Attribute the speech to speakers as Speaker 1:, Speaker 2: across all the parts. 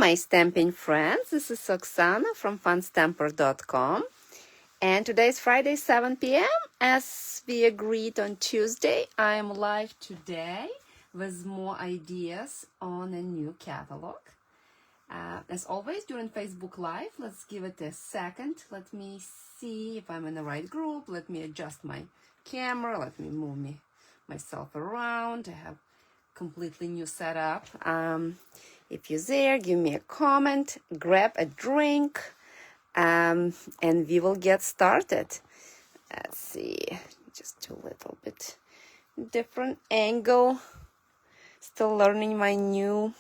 Speaker 1: my stamping friends. This is Oksana from funstamper.com. And today is Friday, 7 p.m. As we agreed on Tuesday, I am live today with more ideas on a new catalog. As always, during Facebook Live, let's give it a second. Let me see if I'm in the right group. Let me adjust my camera. Let me move myself around. I have completely new setup. If you're there, give me a comment, grab a drink, and we will get started. Let's see, just a little bit different angle. Still learning my new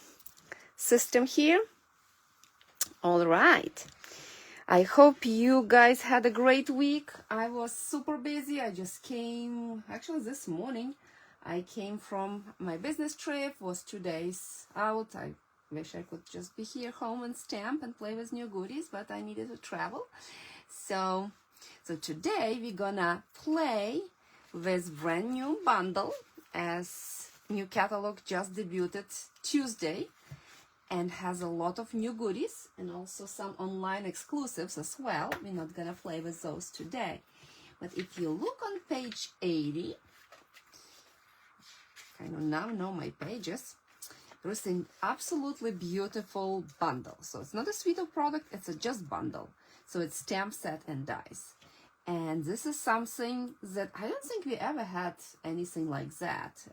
Speaker 1: system here. All right. I hope you guys had a great week. I was super busy. I just came, actually this morning, I came from my business trip, was 2 days out. I wish I could just be here home and stamp and play with new goodies, but I needed to travel. So today we're gonna play with brand new bundle, as new catalog just debuted Tuesday and has a lot of new goodies and also some online exclusives as well. We're not gonna play with those today. But if you look on page 80, I now know my pages, there is an absolutely beautiful bundle. So it's not a suite of product, it's a just bundle. So it's stamp set and dies. And this is something that I don't think we ever had anything like that.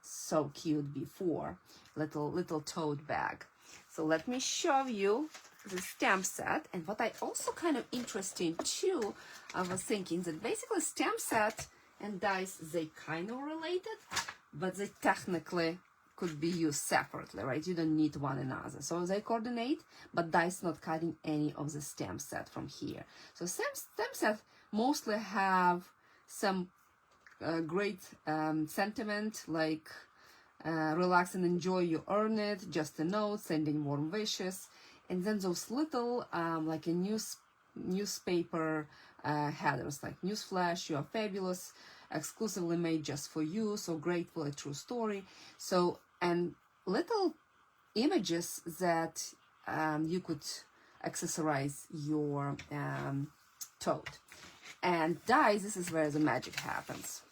Speaker 1: So cute before. Little tote bag. So let me show you the stamp set. And what I also kind of interesting too, I was thinking that basically stamp set and dice, they kind of related, but they technically could be used separately, right? You don't need one another. So they coordinate, but dice not cutting any of the stamp set from here. So stamp set mostly have some great sentiment like relax and enjoy, you earn it, just a note, sending warm wishes, and then those little like a newspaper headers like newsflash, you are fabulous, exclusively made just for you, so grateful, a true story. So, and little images that you could accessorize your tote. And dice, this is where the magic happens.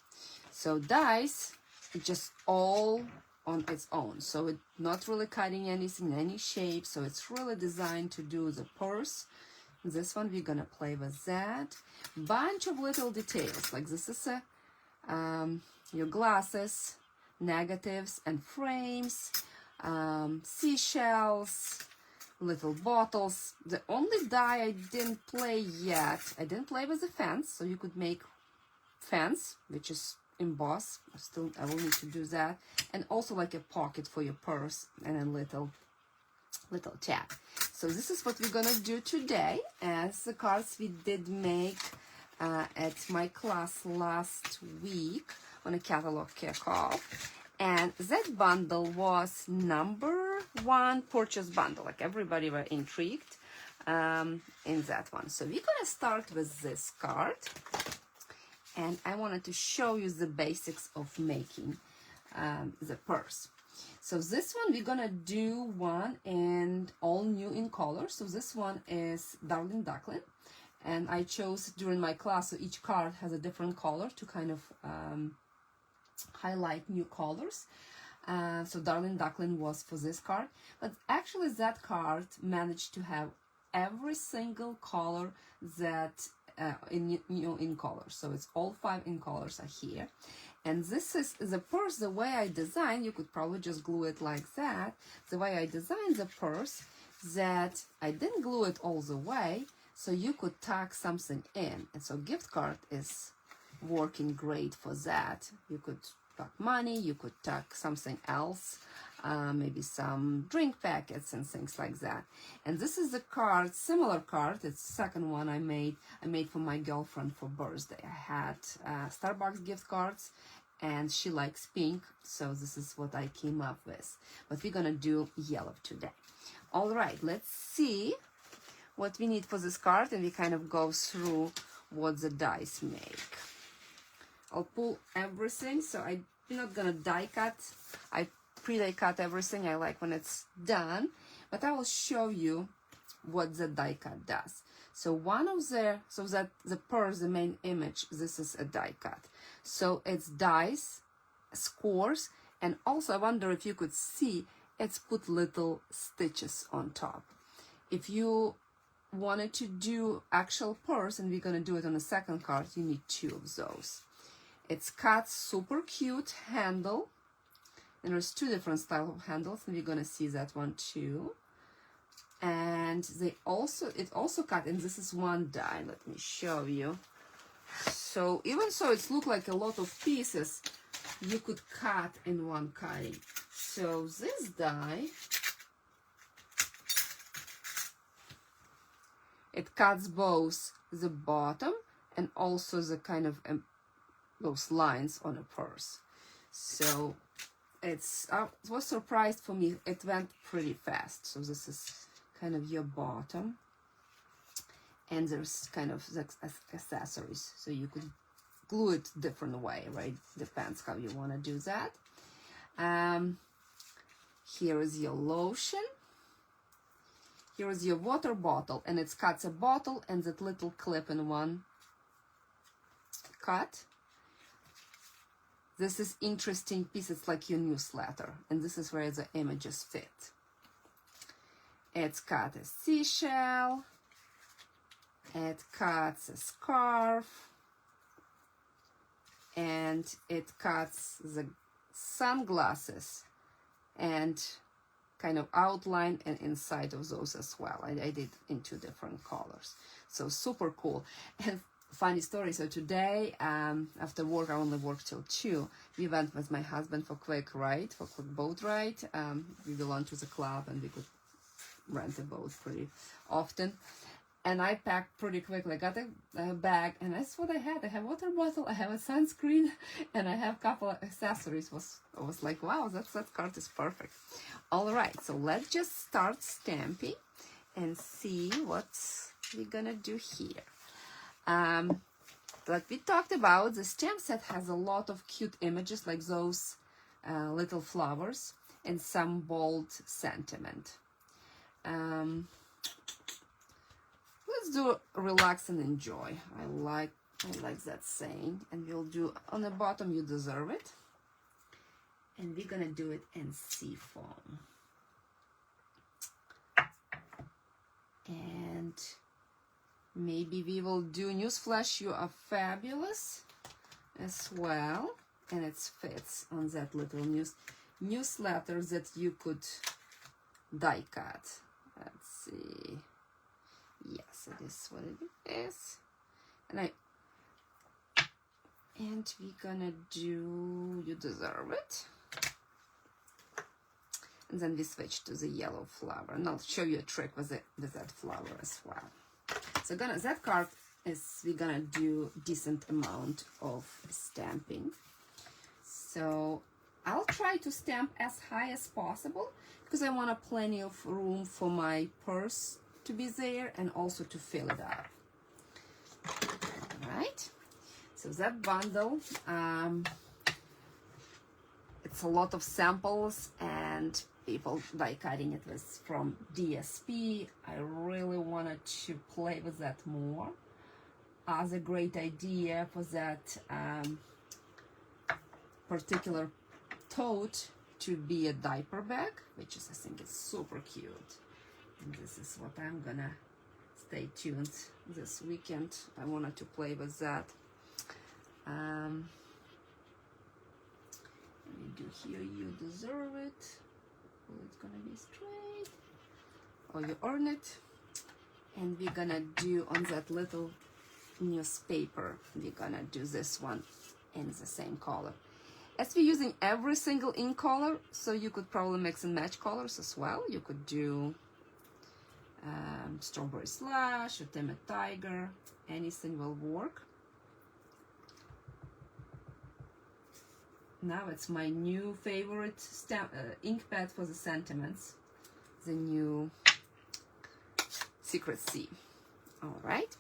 Speaker 1: So dice, just all on its own, so it's not really cutting anything, any shape, so it's really designed to do the purse. This one we're gonna play with that. Bunch of little details, like this is a your glasses, negatives and frames, seashells, little bottles. The only die I didn't play yet, I didn't play with the fence, so you could make fence, which is emboss. I will need to do that, and also like a pocket for your purse and a little tag. So this is what we're gonna do today, as the cards we did make at my class last week on a catalog kickoff. And that bundle was #1 purchase bundle, like everybody were intrigued in that one. So we're gonna start with this card, and I wanted to show you the basics of making the purse. So this one, we're gonna do one and all new in color. So this one is Darling Duckling, and I chose during my class, so each card has a different color to kind of highlight new colors. So Darling Duckling was for this card, but actually that card managed to have every single color that in colors. So it's all 5 in colors are here. And this is the purse, the way I designed, you could probably just glue it like that. The way I designed the purse, that I didn't glue it all the way, so you could tuck something in. And so gift card is working great for that. You could tuck money, you could tuck something else, maybe some drink packets and things like that. And this is the card, similar card, it's the second one I made for my girlfriend for birthday. I had Starbucks gift cards, and she likes pink, so this is what I came up with. But we're gonna do yellow today. All right, let's see what we need for this card, and we kind of go through what the dice make. I'll pull everything, so I'm not gonna die cut. I pre-die cut everything. I like when it's done. but I will show you what the die cut does. So one of the, so that the purse, the main image, this is a die cut. So it's dies, scores, and also I wonder if you could see it's put little stitches on top. If you wanted to do actual purse, and we're gonna do it on the second card, you need 2 of those. It's cut super cute handle, and there's 2 different style of handles, and we're gonna see that one too. And it also cut, and this is one die. Let me show you. So even so it's look like a lot of pieces, you could cut in one cutting. So this die, it cuts both the bottom and also the kind of those lines on a purse. So it's it was surprised for me, it went pretty fast. So this is kind of your bottom, and there's kind of the accessories, so you could glue it different way, right? Depends how you want to do that. Here is your lotion. Here is your water bottle, and it cuts a bottle and that little clip in one cut. This is interesting piece, it's like your newsletter, and this is where the images fit. It's cut a seashell, it cuts a scarf, and it cuts the sunglasses and kind of outline and inside of those as well. I did in 2 different colors, so super cool. And funny story, so today after work, I only work till 2. We went with my husband for quick boat ride. We belong to the club and we could rent a boat pretty often, and I packed pretty quickly. I got a bag, and that's what I had. I have a water bottle, I have a sunscreen, and I have a couple of accessories. I was like, wow, that card is perfect. All right, so let's just start stamping and see what we're gonna do here. Like we talked about, the stamp set has a lot of cute images like those little flowers and some bold sentiment. Let's do relax and enjoy. I like that saying. And we'll do on the bottom, you deserve it. And we're gonna do it in seafoam. And maybe we will do newsflash, you are fabulous as well. And it fits on that little newsletter that you could die cut. Let's see. Yes, it is what it is. And we're gonna do you deserve it. And then we switch to the yellow flower, and I'll show you a trick with that flower as well. So that card is, we're gonna do decent amount of stamping. So I'll try to stamp as high as possible because I want plenty of room for my purse to be there and also to fill it up. All right, so that bundle, it's a lot of samples and people die cutting it with from DSP. I really wanted to play with that more as a great idea for that particular tote to be a diaper bag, which is, I think, is super cute. And this is what I'm gonna stay tuned this weekend. I wanted to play with that. Let me do here, you deserve it. Well, it's gonna be straight. Oh, you earn it. And we're gonna do on that little newspaper, we're gonna do this one in the same color. As we're using every single ink color, so you could probably mix and match colors as well. You could do strawberry slash or timid tiger, anything will work. Now it's my new favorite ink pad for the sentiments, the new Secret C. All right,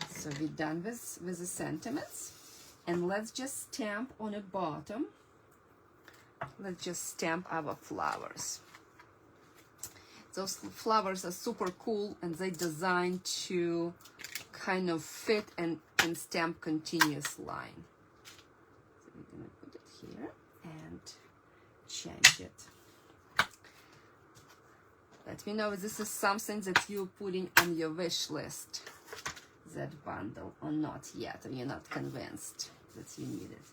Speaker 1: so we're done with the sentiments, and let's just stamp on the bottom. Let's just stamp our flowers. Those flowers are super cool, and they designed to kind of fit and stamp continuous line. So we're gonna put it here and change it. Let me know if this is something that you're putting on your wish list, that bundle, or not yet, or you're not convinced that you need it.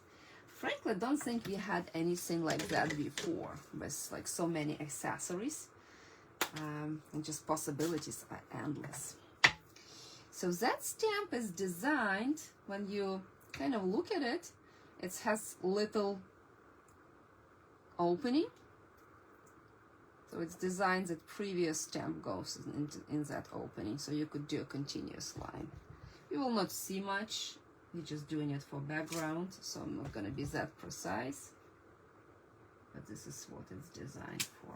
Speaker 1: Frankly, I don't think we had anything like that before, with like so many accessories, and just possibilities are endless. So that stamp is designed, when you kind of look at it, it has little opening. So it's designed that previous stamp goes in that opening, so you could do a continuous line. You will not see much, you're just doing it for background, so I'm not going to be that precise, but this is what it's designed for.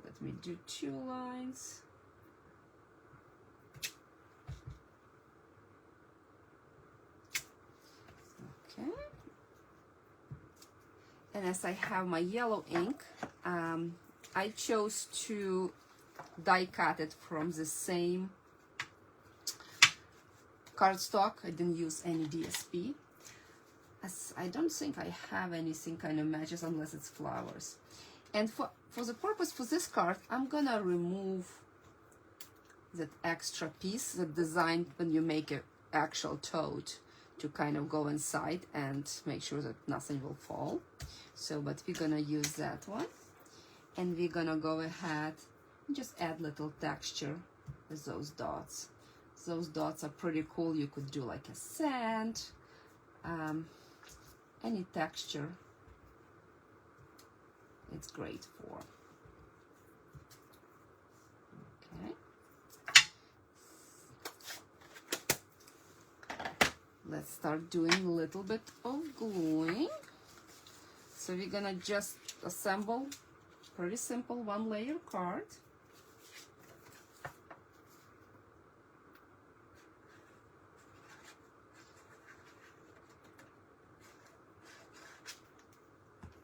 Speaker 1: Let me do 2 lines. Okay. And as I have my yellow ink, I chose to die cut it from the same cardstock. I didn't use any DSP, as I don't think I have anything kind of matches unless it's flowers. And for the purpose for this card, I'm gonna remove that extra piece that designed when you make an actual tote to kind of go inside and make sure that nothing will fall. So, but we're gonna use that one, and we're gonna go ahead and just add little texture with those dots. Those dots are pretty cool. You could do like a sand, any texture. It's great for. Okay. Let's start doing a little bit of gluing. So we're gonna just assemble pretty simple 1-layer card.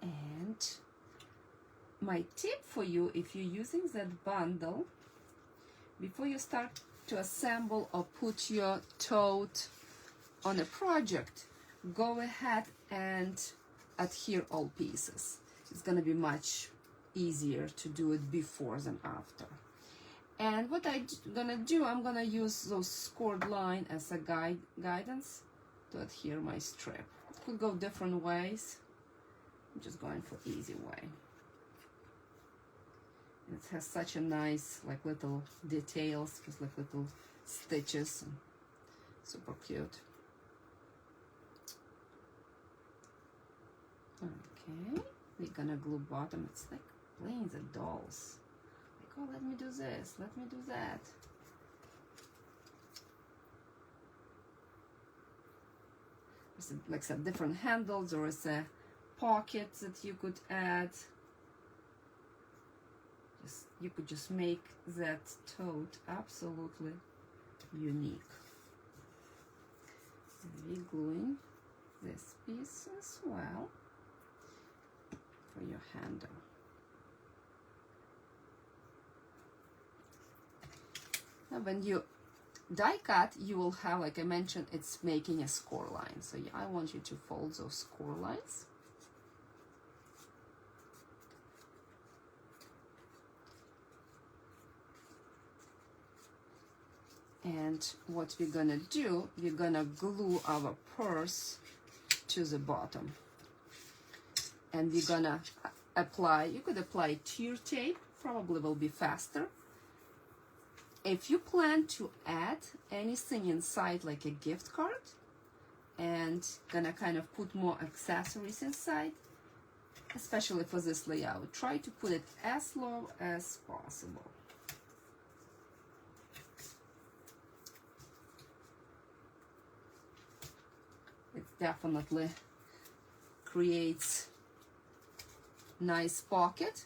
Speaker 1: And my tip for you, if you're using that bundle, before you start to assemble or put your tote on a project, go ahead and adhere all pieces. It's going to be much easier to do it before than after. And what I'm gonna do, I'm gonna use those scored line as a guidance to adhere my strip. It could go different ways. I'm just going for easy way. It has such a nice like little details, just like little stitches. Super cute. Okay, we're gonna glue bottom. It's like playing the dolls. Like, oh, let me do this, let me do that. There's like some different handles, or it's a pocket that you could add. You could just make that tote absolutely unique. And we're gluing this piece as well for your handle. Now when you die cut, you will have, like I mentioned, it's making a score line. So I want you to fold those score lines. And what we're gonna do, we're gonna glue our purse to the bottom. And we're gonna apply, you could apply tear tape, probably will be faster. If you plan to add anything inside, like a gift card, and gonna kind of put more accessories inside, especially for this layout, try to put it as low as possible. It definitely creates nice pocket.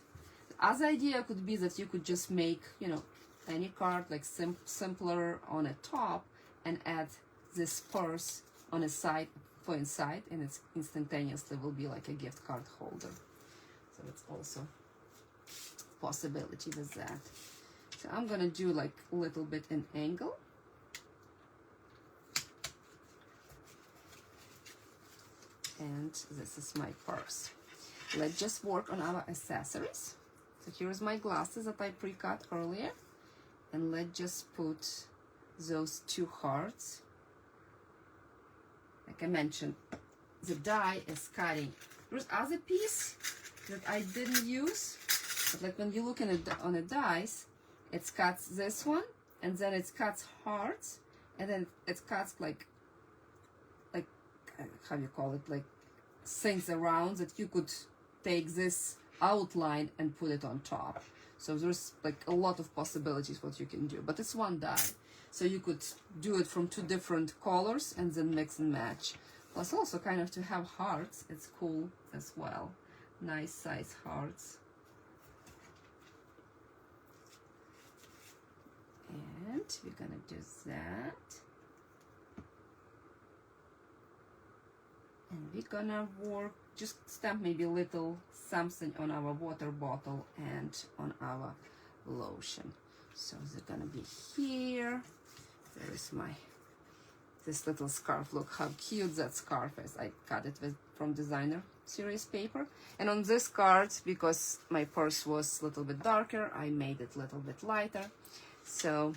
Speaker 1: The other idea could be that you could just make, you know, any card like simpler on a top and add this purse on a side for inside, and it's instantaneously will be like a gift card holder. So it's also possibility with that. So I'm gonna do like a little bit an angle. And this is my purse. Let's just work on our accessories. So here's my glasses that I pre-cut earlier. And let's just put those 2 hearts. Like I mentioned, the die is cutting. There's other piece that I didn't use, but like when you look at it on the dies, it cuts this one, and then it cuts hearts, and then it cuts like how you call it, like things around that you could take this outline and put it on top. So there's like a lot of possibilities what you can do, but it's one die, so you could do it from 2 different colors and then mix and match. Plus also kind of to have hearts, it's cool as well. Nice size hearts. And we're gonna do that. And we're gonna work, just stamp maybe a little something on our water bottle and on our lotion. So they're gonna be here. There is this little scarf. Look how cute that scarf is. I cut it from designer series paper. And on this card, because my purse was a little bit darker, I made it a little bit lighter. So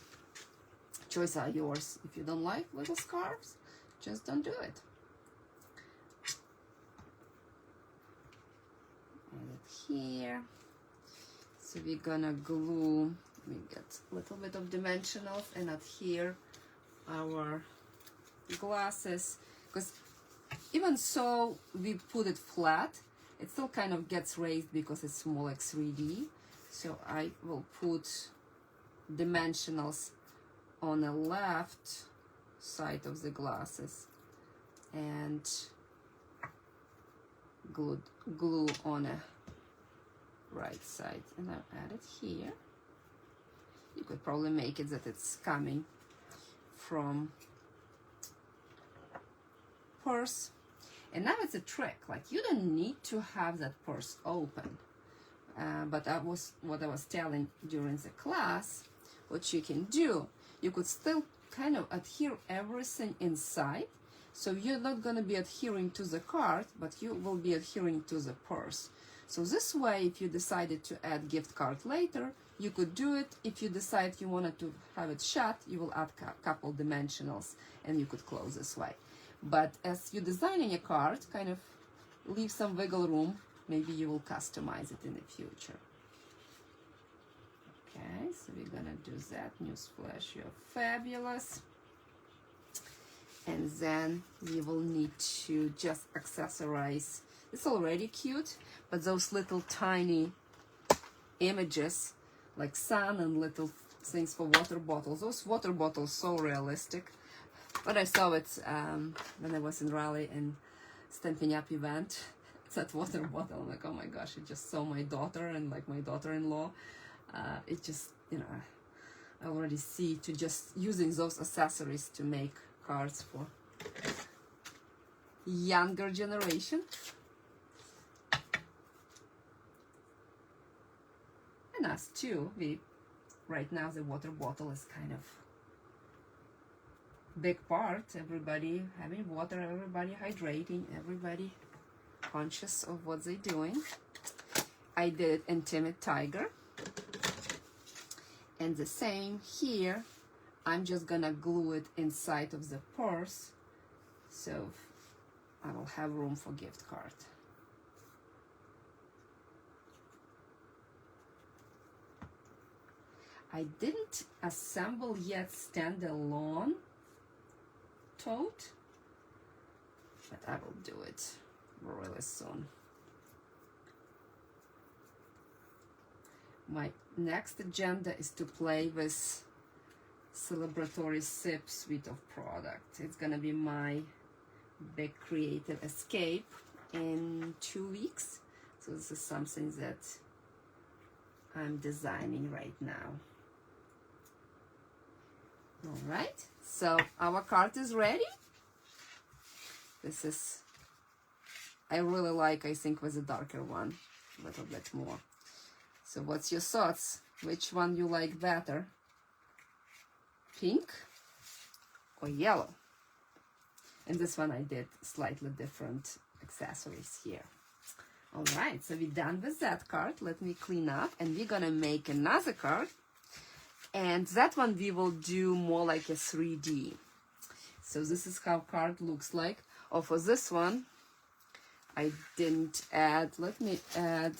Speaker 1: choices are yours. If you don't like little scarves, just don't do it. Add it here. So we're gonna glue, we get a little bit of dimensionals and adhere our glasses, because even so we put it flat, it still kind of gets raised because it's more like 3D. So I will put dimensionals on the left side of the glasses and glue on a right side, and I'll add it here. You could probably make it that it's coming from purse. And now it's a trick, like you don't need to have that purse open, but that was what I was telling during the class. What you can do, you could still kind of adhere everything inside, so you're not going to be adhering to the card, but you will be adhering to the purse. So this way, if you decided to add gift card later, you could do it. If you decide you wanted to have it shut, you will add a couple dimensionals and you could close this way. But as you're designing a card, kind of leave some wiggle room. Maybe you will customize it in the future. Okay, so we're gonna do that. Newsflash, you're fabulous. And then we will need to just accessorize. It's already cute, but those little tiny images like sun and little things for water bottles. Those water bottles so realistic. But I saw it when I was in Raleigh and Stampin' Up event. That water bottle, I'm like, oh my gosh, I just saw my daughter and like my daughter-in-law. It just, you know, I already see to just using those accessories to make cards for younger generation. And us too. Right now the water bottle is kind of big part. Everybody having water, everybody hydrating, everybody conscious of what they're doing. I did in Timid Tiger. And the same here. I'm just gonna glue it inside of the purse, so I will have room for gift card. I didn't assemble yet standalone tote, but I will do it really soon. My next agenda is to play with celebratory sip suite of products. It's gonna be my big creative escape in 2 weeks. So this is something that I'm designing right now. All right, so our card is ready. This is, I really like, I think, with a darker one, a little bit more. So what's your thoughts? Which one you like better? Pink or yellow? And this one I did slightly different accessories here. All right, so we're done with that card. Let me clean up, and we're gonna make another card. And that one we will do more like a 3D. So this is how card looks like. Oh, for this one, I didn't add, let me add,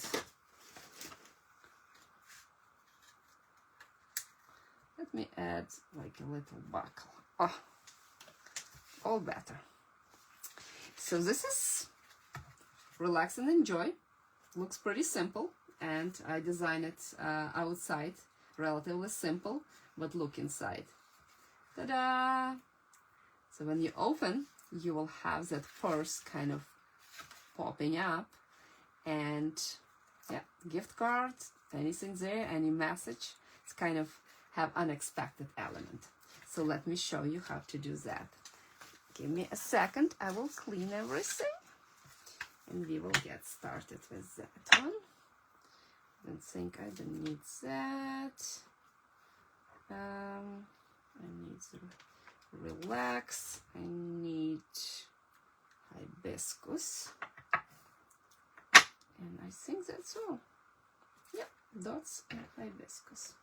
Speaker 1: like a little buckle. Oh, all better. So this is Relax and Enjoy. Looks pretty simple, and I designed it outside, relatively simple, but look inside. Ta-da! So when you open, you will have that purse kind of popping up, and yeah, gift cards, anything there, any message. It's kind of have unexpected element. So let me show you how to do that. Give me a second, I will clean everything, and we will get started with that one. Don't think I don't need that. I need to relax. I need hibiscus, and I think that's all. Yeah, dots and hibiscus.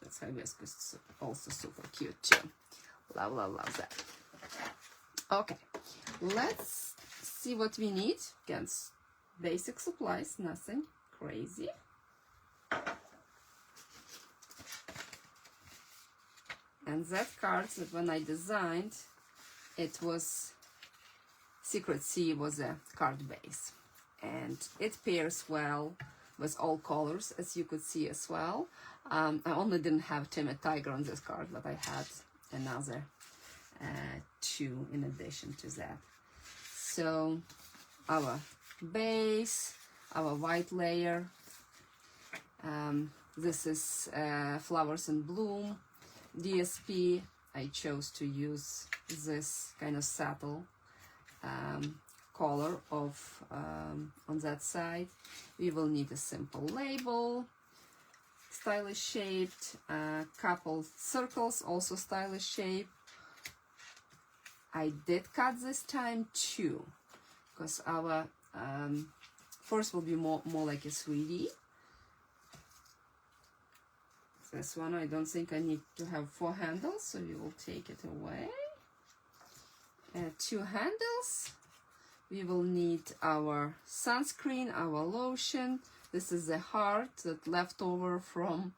Speaker 1: That's hibiscus, also super cute too. Love, love, love that. Okay, let's see what we need. Again, basic supplies, nothing crazy. And that card that when I designed, it was Secret Sea was a card base, and it pairs well with all colors, as you could see as well. I only didn't have Timid Tiger on this card, but I had another two in addition to that. So our base, our white layer, this is Flowers in Bloom DSP. I chose to use this kind of subtle color of on that side. We will need a simple label, stylish shaped, couple circles, also stylish shape. I did cut this time too, because our first will be more like a 3D. This one I don't think I need to have 4 handles, so we will take it away. 2 handles. We will need our sunscreen, our lotion. This is the heart that left over from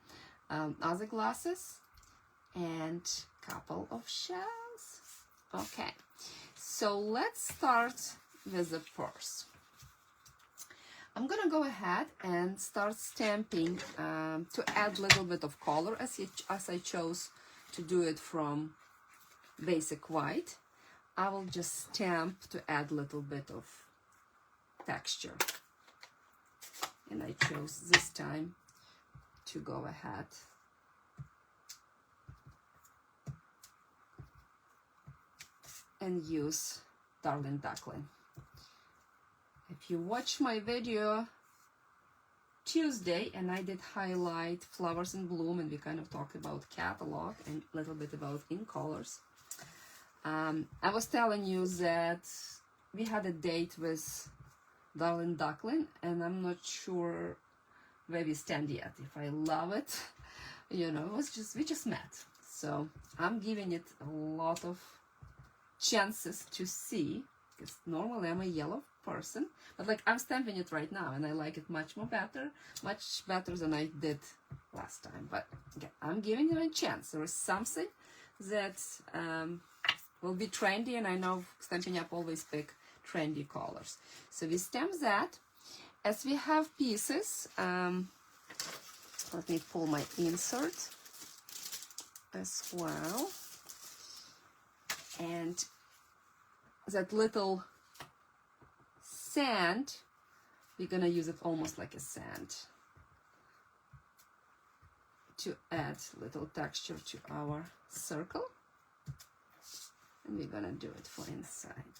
Speaker 1: other glasses, and couple of shells. Okay, so let's start with the purse. I'm gonna go ahead and start stamping to add a little bit of color, as I chose to do it from basic white. I will just stamp to add a little bit of texture. And I chose this time to go ahead and use Darling Duckling. If you watch my video Tuesday, and I did highlight Flowers in Bloom, and we kind of talked about catalog and a little bit about in colors. I was telling you that we had a date with Darling Duckling, and I'm not sure where we stand yet. If I love it, you know, we just met. So I'm giving it a lot of chances to see, because normally I'm a yellow person, but like I'm stamping it right now, and I like it much better than I did last time. But okay, I'm giving it a chance. There is something that will be trendy, and I know Stampin' Up! Always pick trendy colors. So we stamp that. As we have pieces, let me pull my insert as well. And that little sand, we're gonna use it almost like a sand to add little texture to our circle. And we're gonna do it for inside.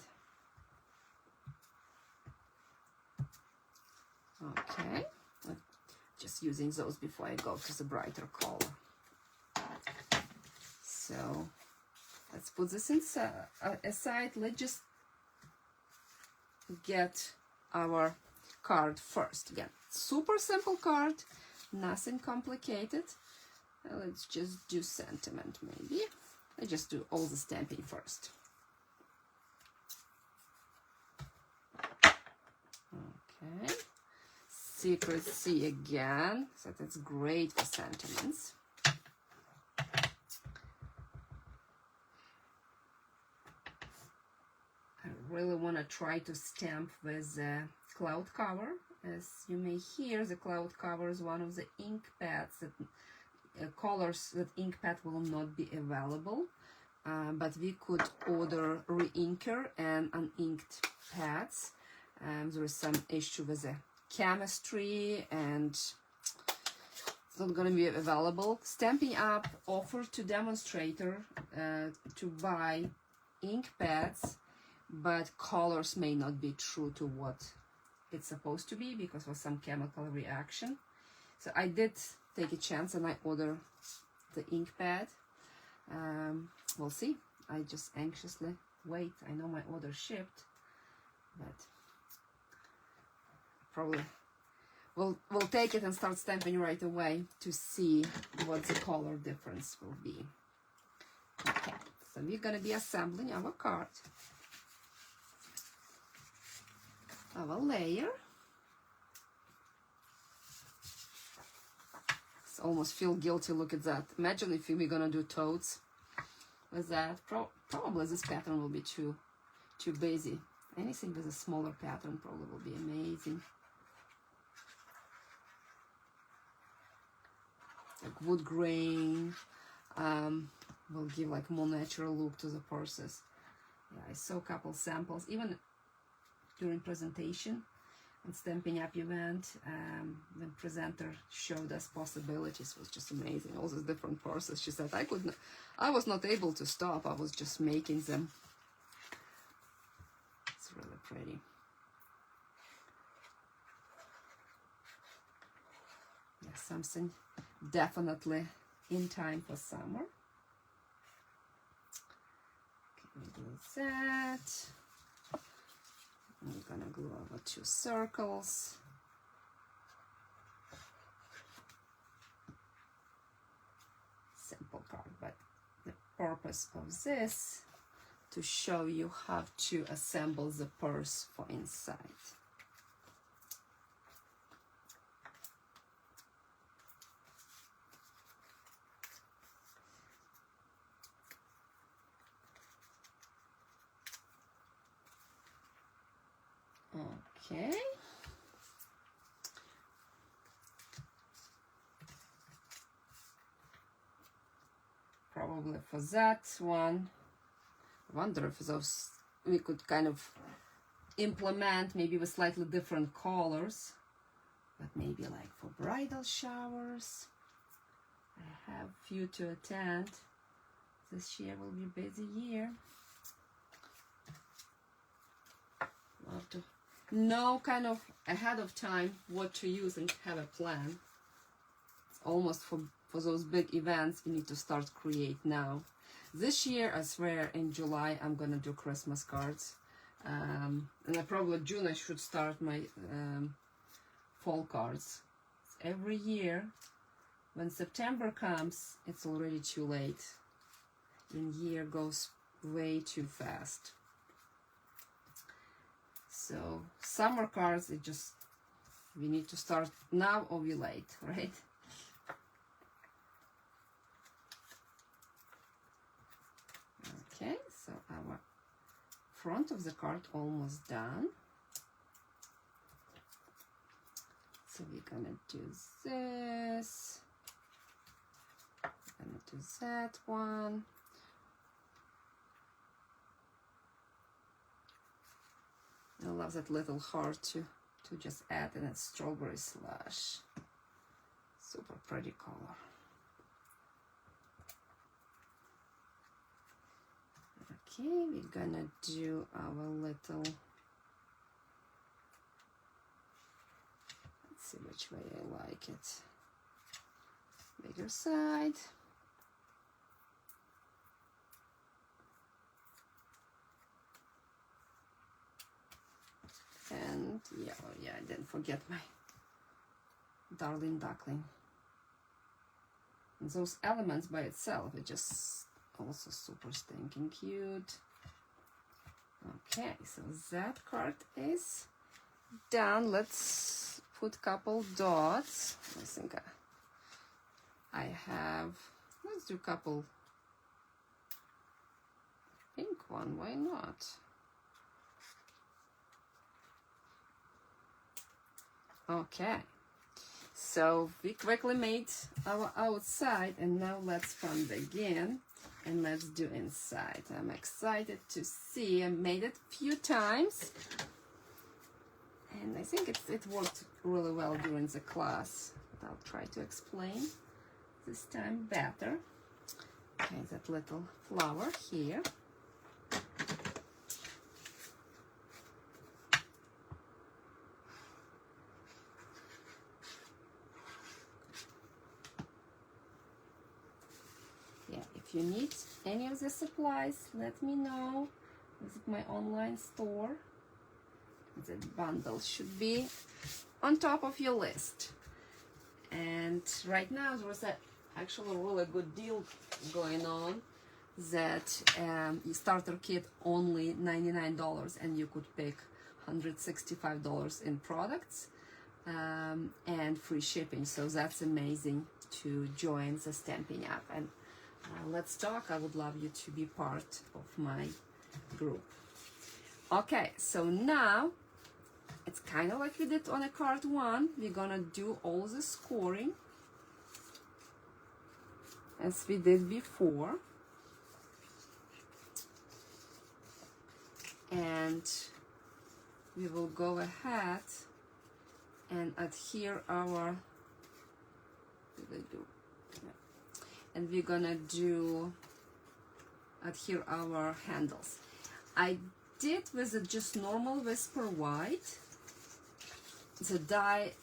Speaker 1: Okay, I'm just using those before I go to the brighter color. So let's put this aside. Let's just get our card first. Again, super simple card, nothing complicated. Let's just do sentiment maybe. Let's just do all the stamping first. Okay. Secret C again, so that's great for sentiments. I really want to try to stamp with a cloud cover. As you may hear, the cloud cover is one of the ink pads that colors that ink pad will not be available, but we could order re-inker and uninked pads. There is some issue with the chemistry and it's not going to be available. Stampin' Up offered to demonstrator to buy ink pads, but colors may not be true to what it's supposed to be because of some chemical reaction. So I did take a chance and I order the ink pad. We'll see. I just anxiously wait. I know my order shipped, but probably we'll take it and start stamping right away to see what the color difference will be. Okay, so we're gonna be assembling our card, our layer. Almost feel guilty. Look at that. Imagine if we're gonna do totes with that. Probably this pattern will be too busy. Anything with a smaller pattern probably will be amazing. Like wood grain will give like more natural look to the purses. Yeah, I saw a couple samples even during presentation and Stampin' Up event. The presenter showed us possibilities. It was just amazing. All these different purses. She said I was not able to stop. I was just making them. It's really pretty. Yeah, something definitely in time for summer. Okay, we do that. I'm gonna glue over 2 circles. Simple card, but the purpose of this to show you how to assemble the purse for inside. Okay. Probably for that one, I wonder if those we could kind of implement maybe with slightly different colors, but maybe like for bridal showers. I have few to attend. This year will be a busy year. Love to know kind of ahead of time what to use and have a plan. It's almost for those big events you need to start create now. This year I swear in July I'm gonna do Christmas cards, and I probably June I should start my fall cards. Every year when September comes it's already too late and year goes way too fast. So summer cards, we need to start now or we late, right? Okay, so our front of the card almost done. So we're gonna do this, gonna do that one. I love that little heart to just add in a strawberry slush. Super pretty color. Okay, we're gonna do our little see which way I like it. Bigger side. And yeah, oh yeah, I didn't forget my darling duckling. And those elements by itself are just also super stinking cute. Okay, so that card is done. Let's put a couple dots. I think I have, let's do a couple pink one, why not? Okay, so we quickly made our outside, and now let's begin and let's do inside. I'm excited to see. I made it a few times, and I think it worked really well during the class, but I'll try to explain this time better. Okay, that little flower here. If you need any of the supplies, let me know. Visit my online store. The bundle should be on top of your list. And right now there was actually a really good deal going on, that starter kit only $99, and you could pick $165 in products and free shipping. So that's amazing to join the Stampin' Up. And let's talk. I would love you to be part of my group. Okay, so now it's kind of like we did on a card one. We're gonna do all the scoring as we did before, and we will go ahead and adhere our, and we're gonna do adhere our handles. I did with a just normal Whisper White, the die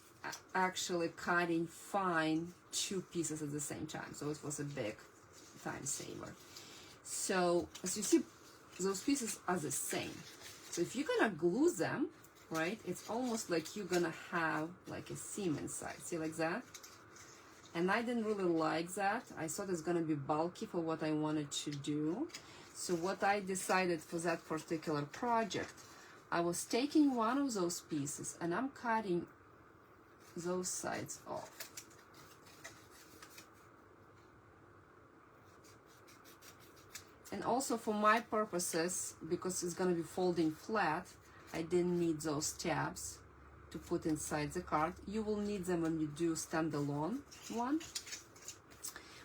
Speaker 1: actually cutting fine two pieces at the same time, so it was a big time saver. So as you see, those pieces are the same. So if you're gonna glue them, right, it's almost like you're gonna have like a seam inside. See, like that? And I didn't really like that. I thought it's gonna be bulky for what I wanted to do. So what I decided for that particular project, I was taking one of those pieces and I'm cutting those sides off. And also for my purposes, because it's gonna be folding flat, I didn't need those tabs to put inside the card. You will need them when you do standalone one.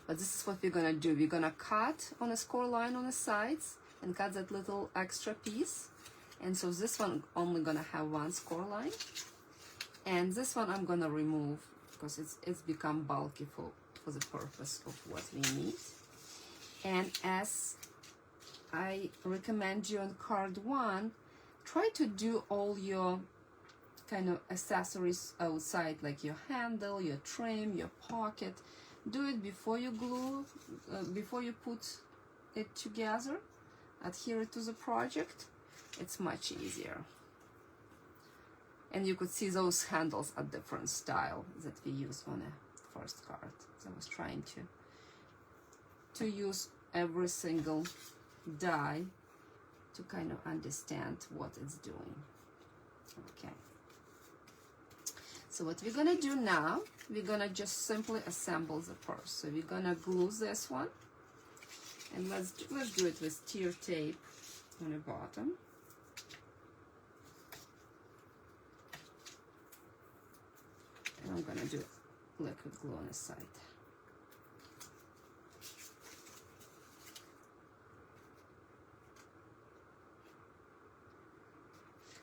Speaker 1: But this is what we're gonna do. We're gonna cut on a score line on the sides and cut that little extra piece. And so this one only gonna have one score line. And this one I'm gonna remove because it's become bulky for the purpose of what we need. And as I recommend you on card one, try to do all your kind of accessories outside, like your handle, your trim, your pocket. Do it before you glue, before you put it together, adhere it to the project. It's much easier. And you could see those handles are different style that we use on a first card. So I was trying to use every single die to kind of understand what it's doing. Okay. So what we're gonna do now, we're gonna just simply assemble the purse. So we're gonna glue this one, and let's do it with tear tape on the bottom. And I'm gonna do liquid glue on the side.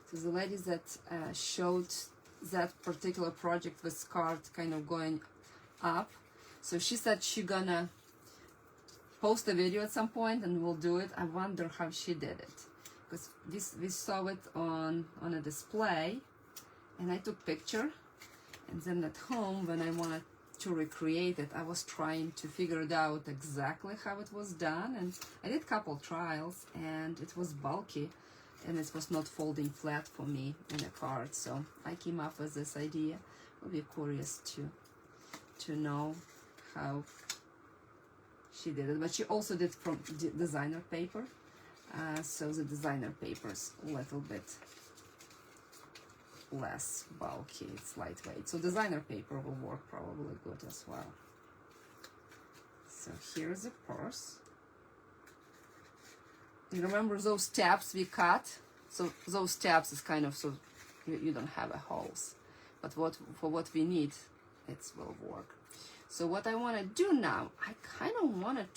Speaker 1: So the ladies that showed that particular project with card kind of going up, so she said she's gonna post a video at some point and we'll do it. I wonder how she did it, because we saw it on a display and I took picture, And then at home, when I wanted to recreate it, I was trying to figure it out exactly how it was done, and I did a couple trials, and it was bulky and it was not folding flat for me in a card. So I came up with this idea. I'll be curious to know how she did it, but she also did from designer paper, so the designer paper is a little bit less bulky, it's lightweight, so designer paper will work probably good as well. So here's the purse. You remember those tabs we cut? So those tabs is kind of so you don't have a holes, but for what we need, it will work. So what I want to do now, I kind of wanted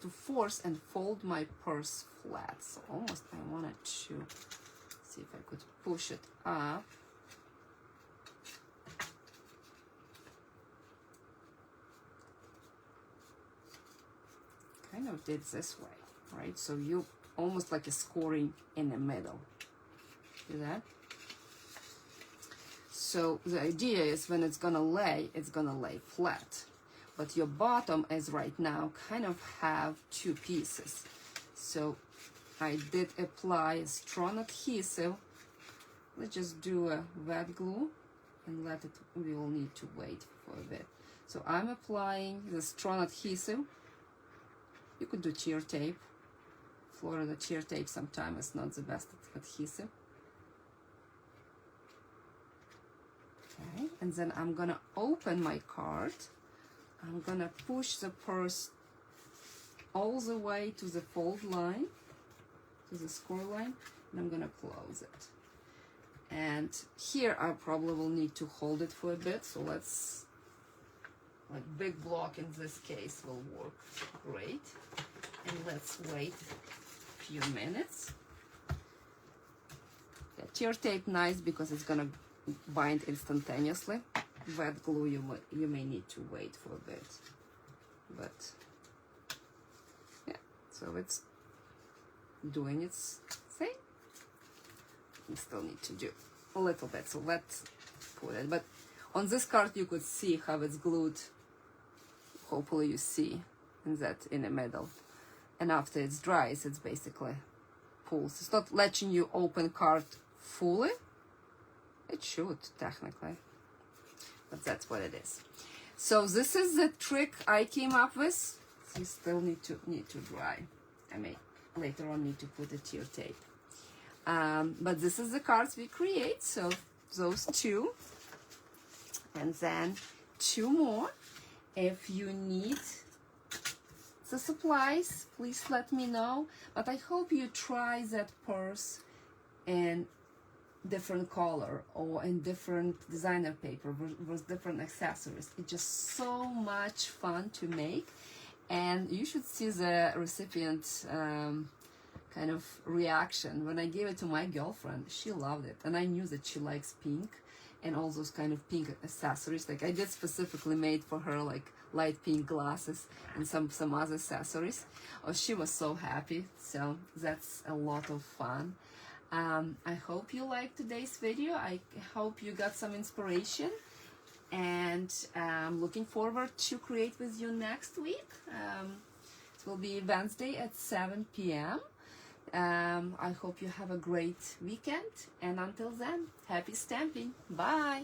Speaker 1: to force and fold my purse flat. So almost I wanted to see if I could push it up. Kind of did this way, right? So you almost like a scoring in the middle. See that? So the idea is when it's gonna lay flat. But your bottom is right now kind of have two pieces. So I did apply a strong adhesive. Let's just do a wet glue and let it, we will need to wait for a bit. So I'm applying the strong adhesive. You could do tear tape. Florida tear tape sometimes is not the best adhesive. Okay, and then I'm gonna open my card. I'm gonna push the purse all the way to the fold line, to the score line, and I'm gonna close it. And here I probably will need to hold it for a bit, so let's, like big block in this case will work great. And let's wait a few minutes. Yeah, tear tape nice because it's gonna bind instantaneously. Wet glue you may need to wait for a bit, but yeah, so it's doing its thing. We still need to do a little bit, so let's put it. But on this card you could see how it's glued. Hopefully you see in the middle, and after it's dries, it's basically pulls. It's not letting you open card fully. It should technically, but that's what it is. So this is the trick I came up with. You still need to dry. I may later on need to put a tear tape. But this is the cards we create. So those two, and then two more. If you need the supplies, please let me know. But I hope you try that purse in different color or in different designer paper with different accessories. It's just so much fun to make, and you should see the recipient kind of reaction. When I gave it to my girlfriend, she loved it, and I knew that she likes pink and all those kind of pink accessories. Like I did specifically made for her like light pink glasses and some other accessories. Oh, she was so happy. So that's a lot of fun. I hope you liked today's video. I hope you got some inspiration, and I'm looking forward to create with you next week. It will be Wednesday at 7 p.m. I hope you have a great weekend, and until then, happy stamping. Bye!